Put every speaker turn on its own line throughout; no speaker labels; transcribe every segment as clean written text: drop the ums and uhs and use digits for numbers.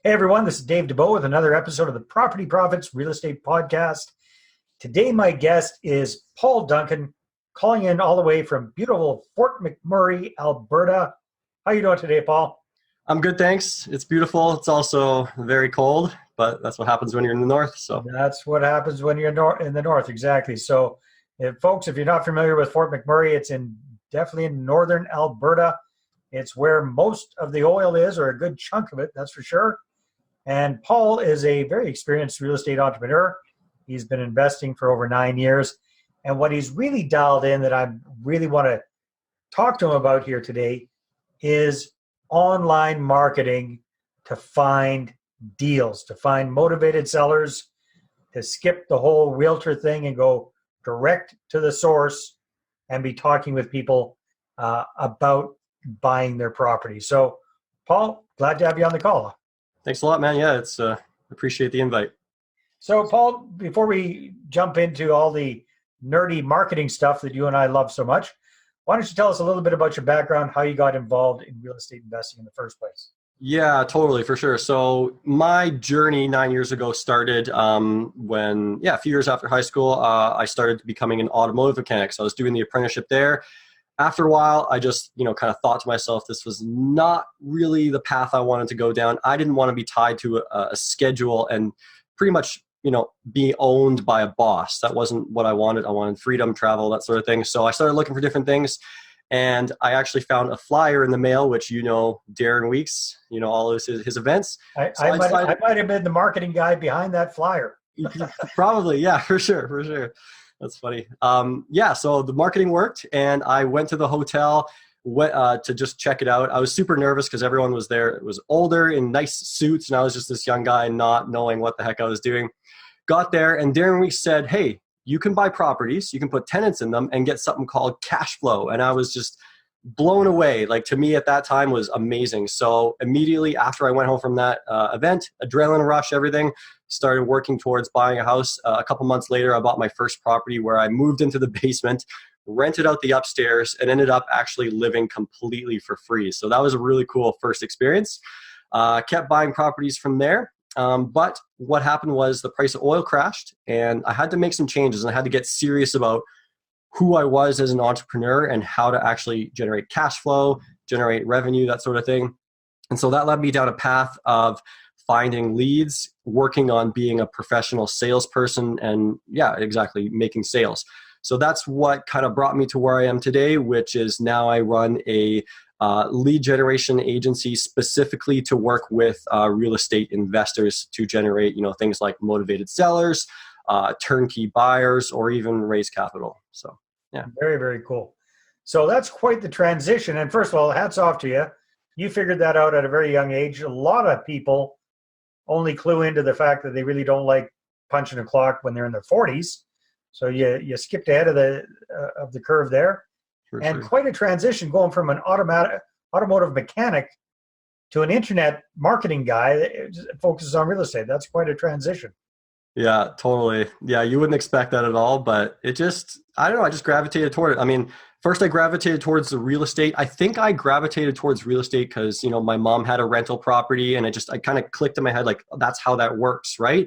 Hey everyone, this is Dave Dubeau with another episode of the Property Profits Real Estate Podcast. Today my guest is Paul Duncan, calling in all the way from beautiful Fort McMurray, Alberta. How are you doing today, Paul?
I'm good, thanks. It's beautiful. It's also very cold, but that's what happens when you're in the north. So
That's what happens when you're in the north, exactly. So, folks, if you're not familiar with Fort McMurray, it's definitely in northern Alberta. It's where most of the oil is, or a good chunk of it, that's for sure. And Paul is a very experienced real estate entrepreneur. He's been investing for over 9 years. And what he's really dialed in that I really want to talk to him about here today is online marketing to find deals, to find motivated sellers, to skip the whole realtor thing and go direct to the source and be talking with people about buying their property. So, Paul, glad to have you on the call.
thanks a lot, man. Yeah, it's appreciate the invite.
So, Paul, before we jump into all the nerdy marketing stuff that you and I love so much, why don't you tell us a little bit about your background, how you got involved in real estate investing in the first place?
Yeah, totally, for sure. So my journey 9 years ago started a few years after high school, I started becoming an automotive mechanic. So I was doing the apprenticeship there. After a while, I just, kind of thought to myself, this was not really the path I wanted to go down. I didn't want to be tied to a schedule and pretty much, be owned by a boss. That wasn't what I wanted. I wanted freedom, travel, that sort of thing. So I started looking for different things. And I actually found a flyer in the mail, which Darren Weeks, all of his events.
I might have been the marketing guy behind that flyer.
Probably, yeah, for sure. That's funny. So the marketing worked, and I went to the hotel to just check it out. I was super nervous because everyone was there. It was older in nice suits, and I was just this young guy not knowing what the heck I was doing. Got there, and Darren Weeks said, "Hey, you can buy properties, you can put tenants in them and get something called cash flow." And I was just blown away. Like, to me at that time was amazing. So immediately after I went home from that event, adrenaline rush, everything, started working towards buying a house. A couple months later, I bought my first property where I moved into the basement, rented out the upstairs, and ended up actually living completely for free. So that was a really cool first experience. Kept buying properties from there. But what happened was the price of oil crashed, and I had to make some changes, and I had to get serious about who I was as an entrepreneur and how to actually generate cash flow, generate revenue, that sort of thing. And so that led me down a path of finding leads, working on being a professional salesperson, and making sales. So that's what kind of brought me to where I am today, which is now I run a lead generation agency specifically to work with real estate investors to generate, things like motivated sellers, turnkey buyers, or even raise capital. So, yeah.
Very, very cool. So that's quite the transition. And first of all, hats off to you. You figured that out at a very young age. A lot of people only clue into the fact that they really don't like punching a clock when they're in their 40s. So you skipped ahead of the curve there. And quite a transition going from an automotive mechanic to an internet marketing guy that focuses on real estate. That's quite a transition.
Yeah, totally. Yeah, you wouldn't expect that at all, but I just gravitated toward it. I mean, first I gravitated towards the real estate. I think I gravitated towards real estate because, my mom had a rental property, and I kind of clicked in my head, like, that's how that works, right?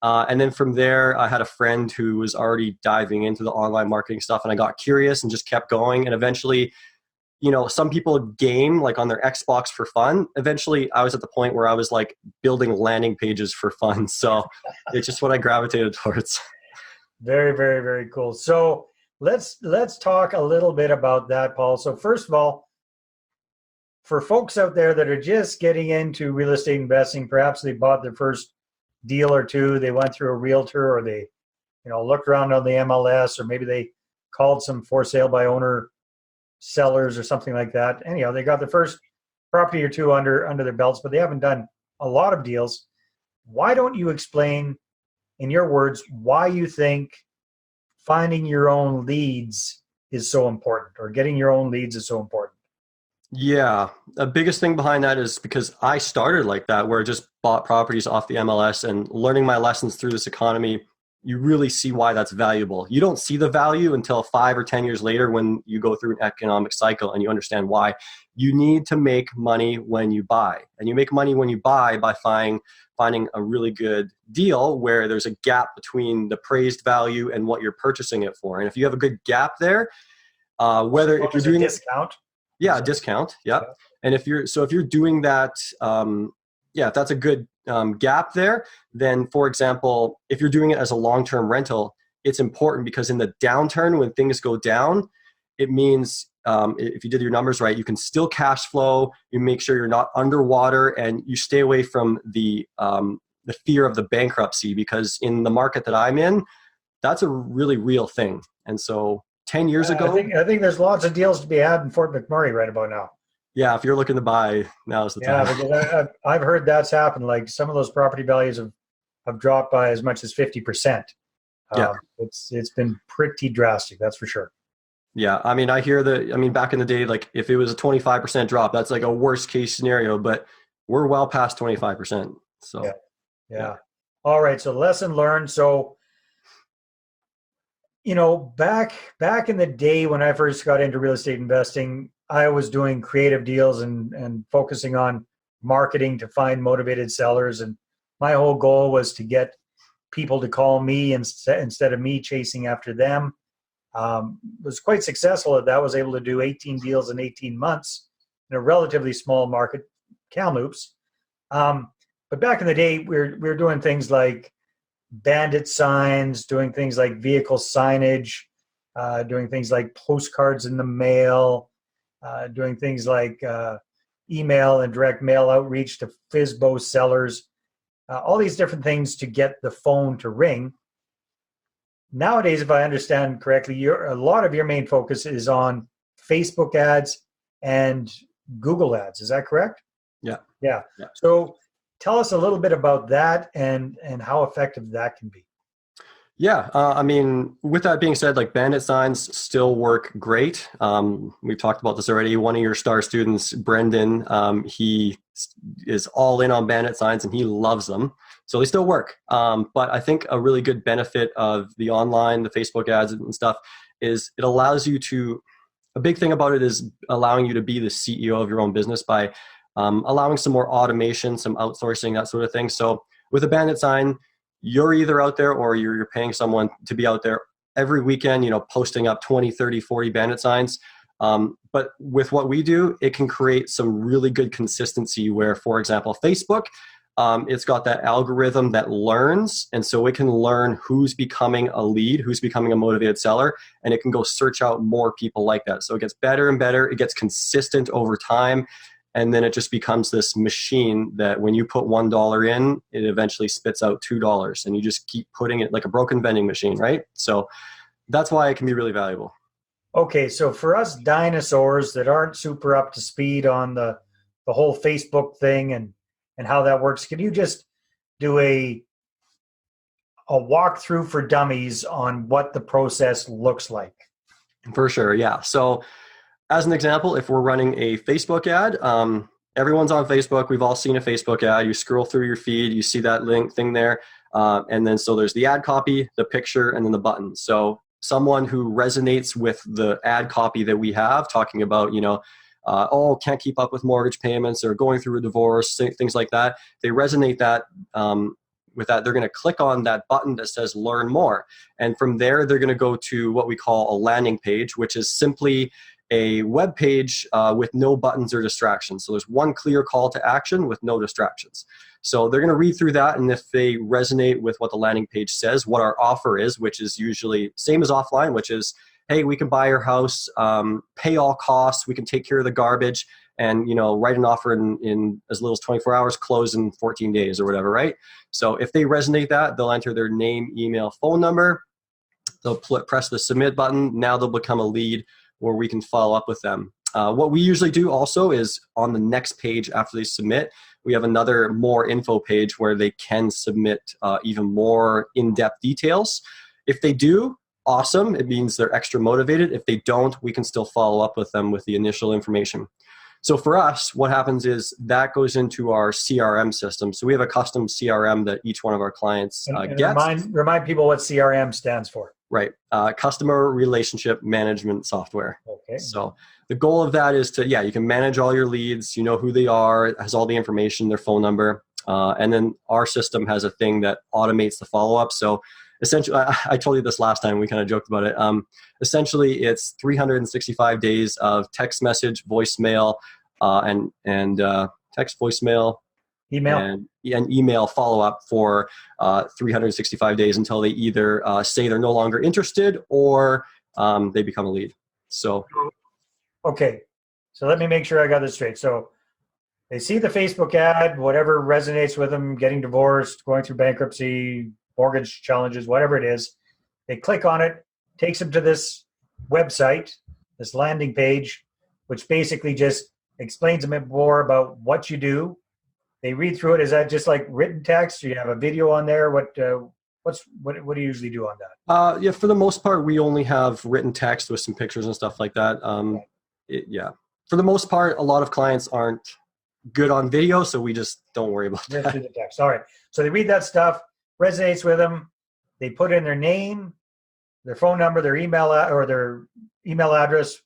And then from there, I had a friend who was already diving into the online marketing stuff, and I got curious and just kept going. And eventually, some people game like on their Xbox for fun. Eventually, I was at the point where I was like building landing pages for fun. So it's just what I gravitated towards.
Very, very, very cool. So let's talk a little bit about that, Paul. So first of all, for folks out there that are just getting into real estate investing, perhaps they bought their first deal or two, they went through a realtor, or they looked around on the MLS, or maybe they called some for sale by owner sellers or something like that. Anyhow, they got the first property or two under their belts, but they haven't done a lot of deals. Why don't you explain, in your words, why you think finding your own leads is so important, or getting your own leads is so important?
Yeah, the biggest thing behind that is because I started like that, where I just bought properties off the MLS, and learning my lessons through this economy, you really see why that's valuable. You don't see the value until 5 or 10 years later when you go through an economic cycle and you understand why you need to make money when you buy. And you make money when you buy by finding a really good deal where there's a gap between the appraised value and what you're purchasing it for. And if you have a good gap there, whether if you're doing
a discount.
Yeah, a discount. Yep. Yeah. And if you're doing that, if that's a good gap there, then for example, if you're doing it as a long-term rental, it's important because in the downturn, when things go down, it means if you did your numbers right, you can still cash flow. You make sure you're not underwater, and you stay away from the fear of the bankruptcy, because in the market that I'm in, that's a really real thing. And so 10 years ago,
I think there's lots of deals to be had in Fort McMurray right about now.
Yeah, if you're looking to buy, now's the time.
Yeah, because I've heard that's happened. Like some of those property values have dropped by as much as 50%.
Yeah,
it's been pretty drastic, that's for sure.
Yeah, I mean, back in the day, like if it was a 25% drop, that's like a worst case scenario, but we're well past 25%. So
yeah. All right, so lesson learned. So, back in the day when I first got into real estate investing, I was doing creative deals and focusing on marketing to find motivated sellers. And my whole goal was to get people to call me instead of me chasing after them. Was quite successful at that. Was able to do 18 deals in 18 months in a relatively small market, Kamloops. But back in the day, we were doing things like bandit signs, doing things like vehicle signage, doing things like postcards in the mail, doing things like email and direct mail outreach to FSBO sellers, all these different things to get the phone to ring. Nowadays, if I understand correctly, a lot of your main focus is on Facebook ads and Google ads. Is that correct?
Yeah.
So tell us a little bit about that and how effective that can be.
Yeah. With that being said, like bandit signs still work great. We've talked about this already. One of your star students, Brendan, he is all in on bandit signs and he loves them. So they still work. But I think a really good benefit of the online, the Facebook ads and stuff is it allows you to, a big thing about it is allowing you to be the CEO of your own business by allowing some more automation, some outsourcing, that sort of thing. So with a bandit sign, you're either out there or you're paying someone to be out there every weekend, posting up 20, 30, 40 bandit signs. But with what we do, it can create some really good consistency where, for example, Facebook, it's got that algorithm that learns. And so it can learn who's becoming a lead, who's becoming a motivated seller, and it can go search out more people like that. So it gets better and better. It gets consistent over time. And then it just becomes this machine that when you put $1 in, it eventually spits out $2. And you just keep putting it like a broken vending machine, right? So that's why it can be really valuable.
Okay, so for us dinosaurs that aren't super up to speed on the whole Facebook thing and how that works, can you just do a walkthrough for dummies on what the process looks like?
For sure, yeah. So as an example, if we're running a Facebook ad, everyone's on Facebook. We've all seen a Facebook ad. You scroll through your feed, you see that link thing there. And then so there's the ad copy, the picture, and then the button. So someone who resonates with the ad copy that we have, talking about, can't keep up with mortgage payments or going through a divorce, things like that. They resonate that with that. They're going to click on that button that says learn more. And from there, they're going to go to what we call a landing page, which is simply a web page with no buttons or distractions. So there's one clear call to action with no distractions. So they're going to read through that, and if they resonate with what the landing page says, what our offer is, which is usually same as offline, which is, hey, we can buy your house, pay all costs, we can take care of the garbage, and write an offer in as little as 24 hours, close in 14 days or whatever, right? So if they resonate that, they'll enter their name, email, phone number, they'll press the submit button, now they'll become a lead where we can follow up with them. What we usually do also is on the next page after they submit, we have another more info page where they can submit even more in-depth details. If they do, awesome. It means they're extra motivated. If they don't, we can still follow up with them with the initial information. So for us, what happens is that goes into our CRM system. So we have a custom CRM that each one of our clients gets.
Remind people what CRM stands for.
Right. Customer relationship management software.
Okay.
So the goal of that is to, you can manage all your leads. You know who they are, it has all the information, their phone number. And then our system has a thing that automates the follow-up. So essentially, I told you this last time, we kind of joked about it. Essentially, it's 365 days of text message, voicemail, and text, voicemail,
Email.
and an email follow-up for 365 days until they either say they're no longer interested or they become a lead. So,
Okay. So let me make sure I got this straight. So they see the Facebook ad, whatever resonates with them, getting divorced, going through bankruptcy, mortgage challenges, whatever it is. They click on it, takes them to this website, this landing page, which basically just explains a bit more about what you do. They read through it. Is that just like written text? Do you have a video on there? What do you usually do on that?
yeah, for the most part, we only have written text with some pictures and stuff like that. For the most part, a lot of clients aren't good on video, so we just don't worry about
Just
that.
do the text. All right. So they read that stuff, resonates with them. They put in their name, their phone number, their email or their email address,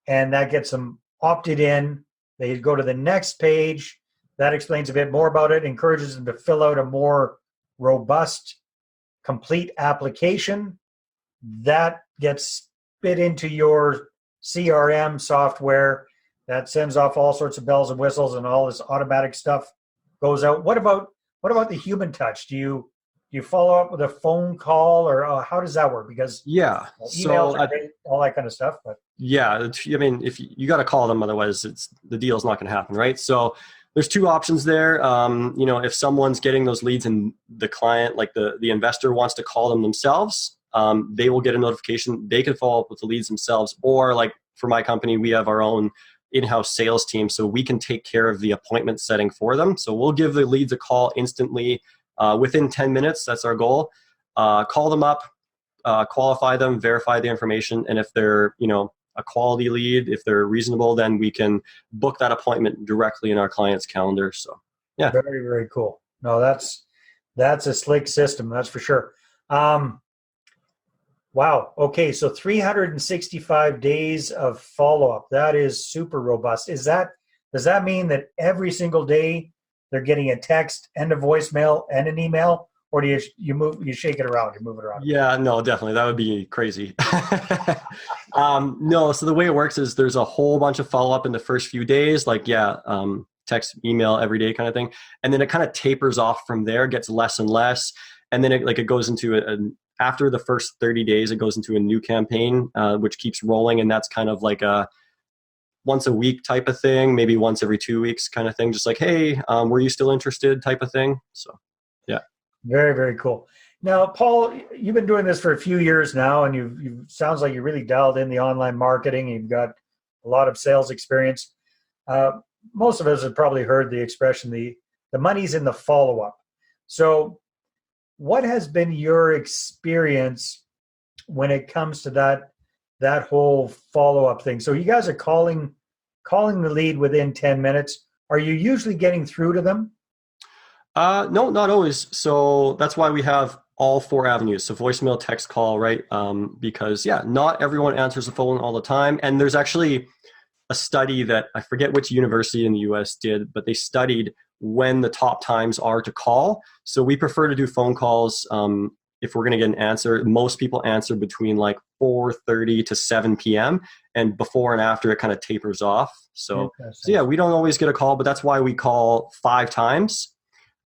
and that gets them opted in. They go to the next page. That explains a bit more about it, encourages them to fill out a more robust, complete application. That gets spit into your CRM software that sends off all sorts of bells and whistles, and all this automatic stuff goes out. What about the human touch? Do you follow up with a phone call, or how does that work? Because emails are great, all that kind of stuff. But
I mean, if you got to call them, otherwise the deal's not going to happen, right? So there's two options there. If someone's getting those leads and the client, like the investor, wants to call them themselves, they will get a notification. They can follow up with the leads themselves, or like for my company, we have our own in-house sales team, so we can take care of the appointment setting for them. So we'll give the leads a call instantly within 10 minutes. That's our goal. Call them up, qualify them, verify the information, and if they're a quality lead, if they're reasonable, then we can book that appointment directly in our client's calendar. So yeah,
very, very cool. No, that's a slick system, that's for sure. Wow. Okay. So 365 days of follow-up. That is super robust. Does that mean that every single day they're getting a text and a voicemail and an email, or do you shake it around, you move it around?
Yeah, no, definitely. That would be crazy. No. So the way it works is there's a whole bunch of follow-up in the first few days, like, text, email every day kind of thing. And then it kind of tapers off from there, gets less and less. And then it goes into after the first 30 days, it goes into a new campaign, which keeps rolling. And that's kind of like a once a week type of thing, maybe once every 2 weeks kind of thing. Just like, hey, were you still interested type of thing? So, yeah.
Very, very cool. Now, Paul, you've been doing this for a few years now, and you sounds like you really dialed in the online marketing. You've got a lot of sales experience. Most of us have probably heard the expression, the money's in the follow-up. So what has been your experience when it comes to that whole follow-up thing? So you guys are calling the lead within 10 minutes. Are you usually getting through to them?
No, not always. So that's why we have all four avenues. So voicemail, text, call, right? Because not everyone answers the phone all the time. And there's actually a study that I forget which university in the US did, but they studied when the top times are to call. So we prefer to do phone calls. If we're going to get an answer, most people answer between like 4:30 to 7 p.m. and before and after it kind of tapers off. So we don't always get a call, but that's why we call 5 times.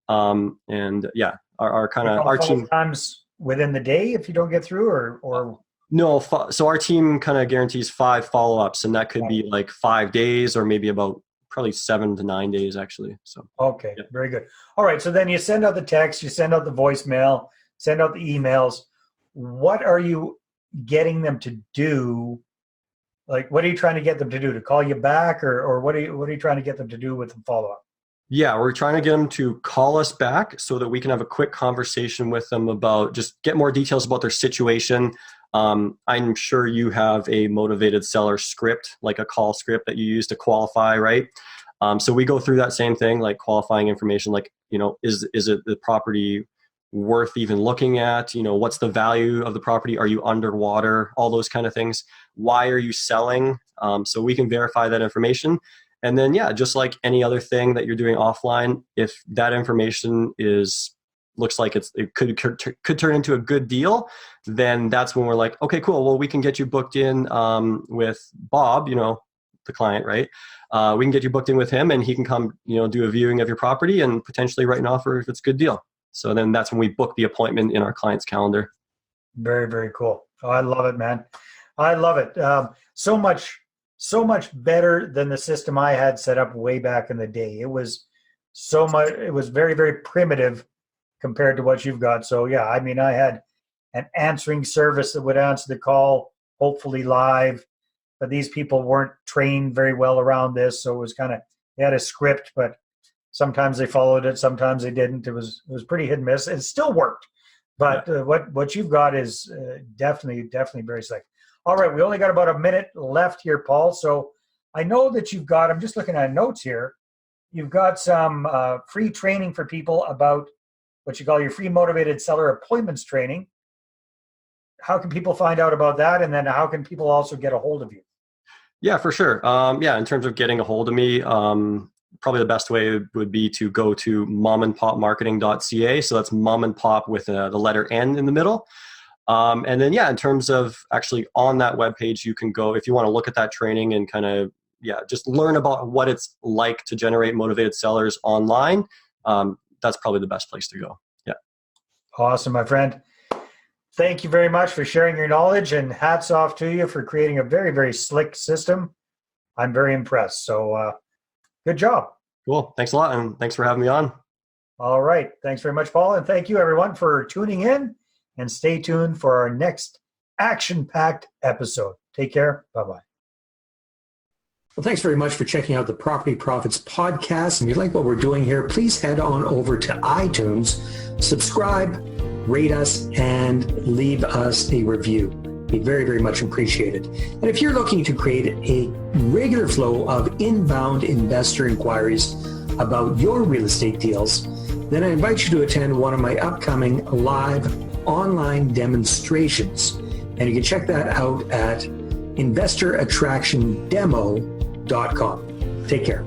Our team
times within the day if you don't get through, or
no. So our team kind of guarantees 5 follow-ups, and that could be like 5 days or maybe about probably 7 to 9 days actually. So
very good. All right, so then you send out the text, you send out the voicemail, send out the emails. What are you getting them to do? Like, what are you trying to get them to do? To call you back, or what are you trying to get them to do with the follow-up?
Yeah, we're trying to get them to call us back so that we can have a quick conversation with them about just get more details about their situation. I'm sure you have a motivated seller script, like a call script that you use to qualify, right? So we go through that same thing, like qualifying information, like, is it the property worth even looking at? What's the value of the property? Are you underwater? All those kind of things. Why are you selling? So we can verify that information. And then, just like any other thing that you're doing offline, if that information looks like it could turn into a good deal, then that's when we're like, okay, cool. Well, we can get you booked in with Bob, the client, right? We can get you booked in with him, and he can come, do a viewing of your property and potentially write an offer if it's a good deal. So then that's when we book the appointment in our client's calendar.
Very, very cool. Oh, I love it, man. I love it. So much better than the system I had set up way back in the day. It was very, very primitive compared to what you've got. So yeah, I mean, I had an answering service that would answer the call, hopefully live, but these people weren't trained very well around this. So it was they had a script, but sometimes they followed it, sometimes they didn't. It was pretty hit and miss. It still worked, but what you've got is definitely very slick. All right, we only got about a minute left here, Paul. So I know that I'm just looking at notes here. You've got some free training for people about what you call your free motivated seller appointments training. How can people find out about that? And then how can people also get a hold of you?
Yeah, for sure. In terms of getting a hold of me, probably the best way would be to go to momandpopmarketing.ca. So that's mom and pop with the letter N in the middle. And then, in terms of actually on that webpage, you can go, if you want to look at that training and just learn about what it's like to generate motivated sellers online. That's probably the best place to go. Yeah.
Awesome, my friend. Thank you very much for sharing your knowledge, and hats off to you for creating a very, very slick system. I'm very impressed. So good job.
Cool. Thanks a lot. And thanks for having me on.
All right. Thanks very much, Paul. And thank you everyone for tuning in, and stay tuned for our next action-packed episode. Take care. Bye-bye.
Well, thanks very much for checking out the Property Profits podcast. And if you like what we're doing here, please head on over to iTunes, subscribe, rate us, and leave us a review. Be very, very much appreciated. And if you're looking to create a regular flow of inbound investor inquiries about your real estate deals, then I invite you to attend one of my upcoming live online demonstrations. And you can check that out at investorattractiondemo.com. Take care.